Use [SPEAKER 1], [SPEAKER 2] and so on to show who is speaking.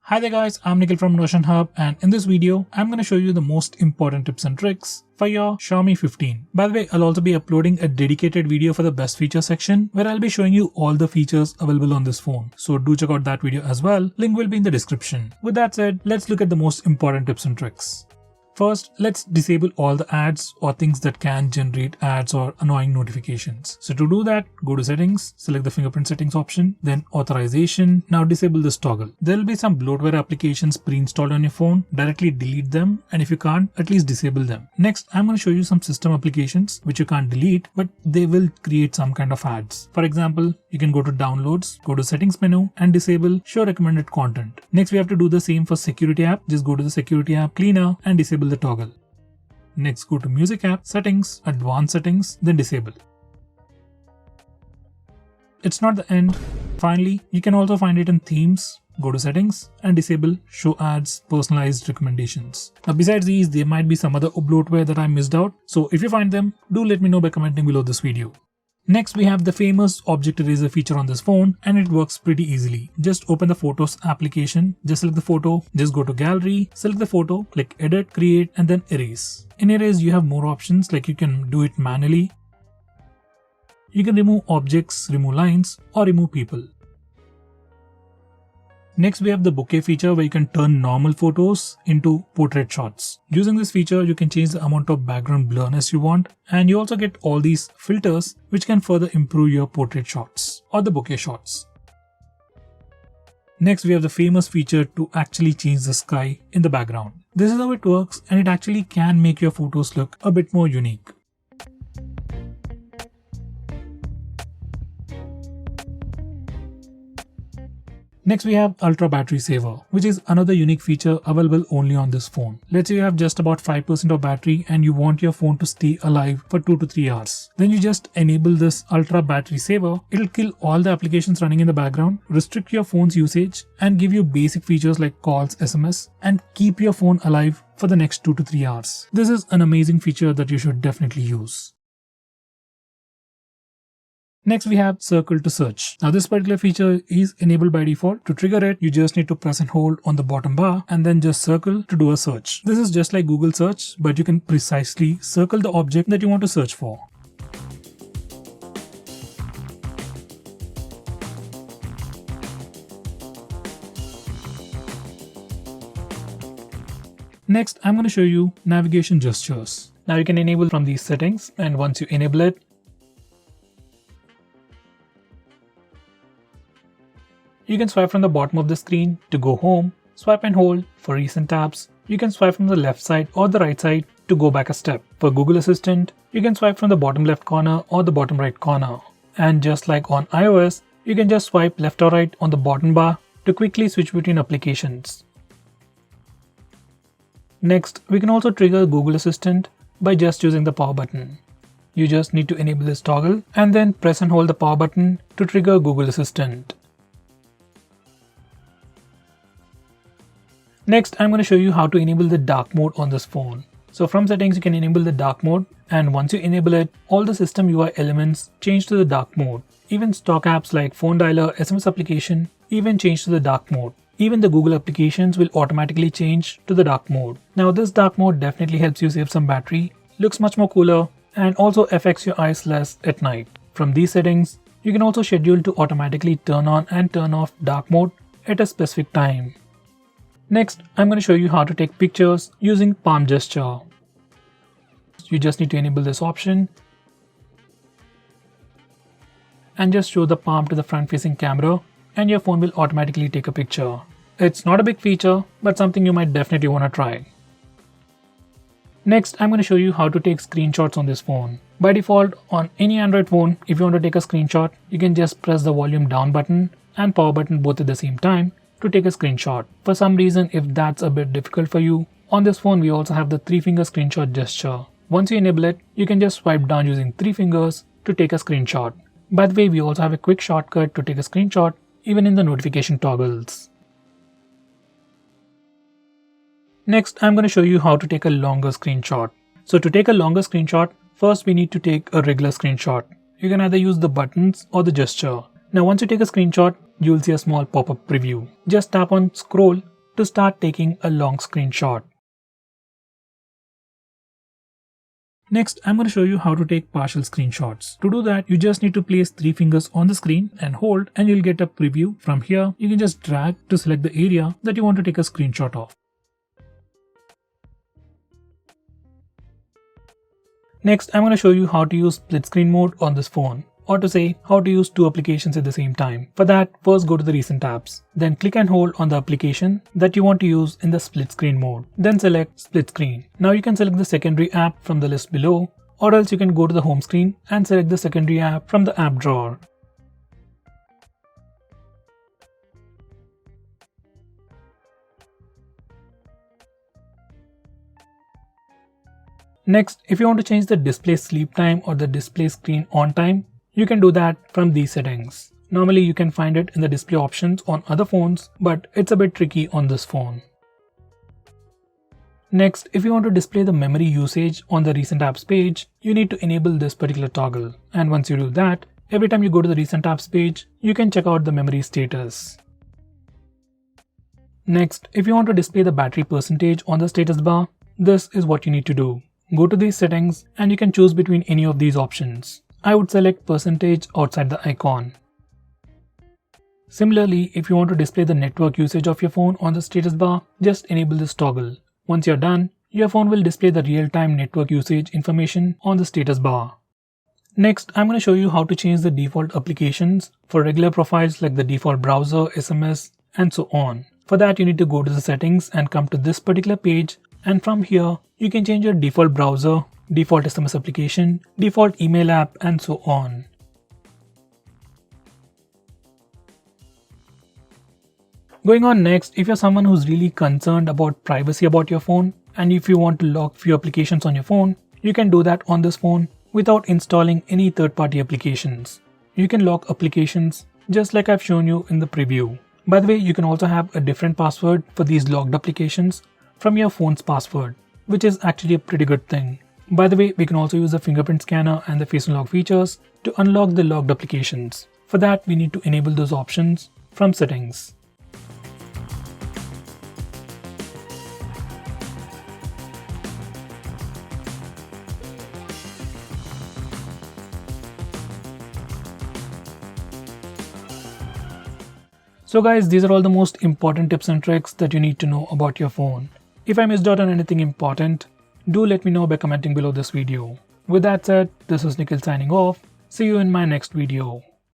[SPEAKER 1] Hi there guys, I'm Nikhil from notionhub, and in this video, I'm going to show you the most important tips and tricks for your Xiaomi 15. By the way, I'll also be uploading a dedicated video for the best feature section where I'll be showing you all the features available on this phone. So do check out that video as well. Link will be in the description. With that said, let's look at the most important tips and tricks. First, let's disable all the ads or things that can generate ads or annoying notifications. So to do that, go to settings, select the fingerprint settings option, then authorization. Now disable this toggle. There will be some bloatware applications pre-installed on your phone. Directly delete them, and if you can't, at least disable them. Next, I'm going to show you some system applications which you can't delete, but they will create some kind of ads. For example, you can go to downloads, go to settings menu and disable show recommended content. Next, we have to do the same for security app. Just go to the security app cleaner and disable the toggle. Next, go to music app, settings, advanced settings, then disable. It's not the end. Finally, you can also find it in themes. Go to settings and disable show ads personalized recommendations. Now besides these, there might be some other bloatware that I missed out. So if you find them, do let me know by commenting below this video. Next, we have the famous object eraser feature on this phone, and it works pretty easily. Just open the Photos application, just select the photo, just go to Gallery, select the photo, click Edit, Create, and then Erase. In Erase, you have more options, like you can do it manually. You can remove objects, remove lines, or remove people. Next, we have the bokeh feature where you can turn normal photos into portrait shots. Using this feature, you can change the amount of background blurriness you want, and you also get all these filters which can further improve your portrait shots or the bokeh shots. Next, we have the famous feature to actually change the sky in the background. This is how it works, and it actually can make your photos look a bit more unique. Next, we have Ultra Battery Saver, which is another unique feature available only on this phone. Let's say you have just about 5% of battery and you want your phone to stay alive for 2 to 3 hours. Then you just enable this Ultra Battery Saver. It'll kill all the applications running in the background, restrict your phone's usage, and give you basic features like calls, SMS, and keep your phone alive for the next 2 to 3 hours. This is an amazing feature that you should definitely use. Next, we have Circle to Search. Now this particular feature is enabled by default. To trigger it, you just need to press and hold on the bottom bar and then just circle to do a search. This is just like Google search, but you can precisely circle the object that you want to search for. Next, I'm going to show you navigation gestures. Now you can enable from these settings, and once you enable it, you can swipe from the bottom of the screen to go home, swipe and hold for recent tabs. You can swipe from the left side or the right side to go back a step. For Google Assistant, you can swipe from the bottom left corner or the bottom right corner. And just like on iOS, you can just swipe left or right on the bottom bar to quickly switch between applications. Next, we can also trigger Google Assistant by just using the power button. You just need to enable this toggle and then press and hold the power button to trigger Google Assistant. Next, I'm going to show you how to enable the dark mode on this phone. So from settings, you can enable the dark mode, and once you enable it, all the system UI elements change to the dark mode. Even stock apps like phone dialer, SMS application even change to the dark mode. Even the Google applications will automatically change to the dark mode. Now this dark mode definitely helps you save some battery, looks much more cooler, and also affects your eyes less at night. From these settings, you can also schedule to automatically turn on and turn off dark mode at a specific time. Next, I'm going to show you how to take pictures using palm gesture. You just need to enable this option and just show the palm to the front-facing camera, and your phone will automatically take a picture. It's not a big feature, but something you might definitely want to try. Next, I'm going to show you how to take screenshots on this phone. By default, on any Android phone, if you want to take a screenshot, you can just press the volume down button and power button both at the same time to take a screenshot. For some reason, if that's a bit difficult for you, on this phone we also have the 3-finger screenshot gesture. Once you enable it, you can just swipe down using 3 fingers to take a screenshot. By the way, we also have a quick shortcut to take a screenshot even in the notification toggles. Next, I'm going to show you how to take a longer screenshot. So to take a longer screenshot, first we need to take a regular screenshot. You can either use the buttons or the gesture. Now once you take a screenshot, you'll see a small pop-up preview. Just tap on scroll to start taking a long screenshot. Next, I'm going to show you how to take partial screenshots. To do that, you just need to place 3 fingers on the screen and hold, and you'll get a preview. From here, you can just drag to select the area that you want to take a screenshot of. Next, I'm going to show you how to use split screen mode on this phone, or to say how to use 2 applications at the same time. For that, first go to the recent apps. Then click and hold on the application that you want to use in the split screen mode. Then select split screen. Now you can select the secondary app from the list below, or else you can go to the home screen and select the secondary app from the app drawer. Next, if you want to change the display sleep time or the display screen on time, you can do that from these settings. Normally you can find it in the display options on other phones, but it's a bit tricky on this phone. Next, if you want to display the memory usage on the recent apps page, you need to enable this particular toggle. And once you do that, every time you go to the recent apps page, you can check out the memory status. Next, if you want to display the battery percentage on the status bar, this is what you need to do. Go to these settings and you can choose between any of these options. I would select percentage outside the icon. Similarly, if you want to display the network usage of your phone on the status bar, just enable this toggle. Once you're done, your phone will display the real-time network usage information on the status bar. Next, I'm going to show you how to change the default applications for regular profiles like the default browser, SMS, and so on. For that, you need to go to the settings and come to this particular page, and from here, you can change your default browser, default SMS application, default email app, and so on. Going on next, if you're someone who's really concerned about privacy about your phone, and if you want to lock few applications on your phone, you can do that on this phone without installing any third-party applications. You can lock applications just like I've shown you in the preview. By the way, you can also have a different password for these locked applications from your phone's password, which is actually a pretty good thing. By the way, we can also use the fingerprint scanner and the face unlock features to unlock the locked applications. For that, we need to enable those options from settings. So guys, these are all the most important tips and tricks that you need to know about your phone. If I missed out on anything important, do let me know by commenting below this video. With that said, this is Nikhil signing off. See you in my next video.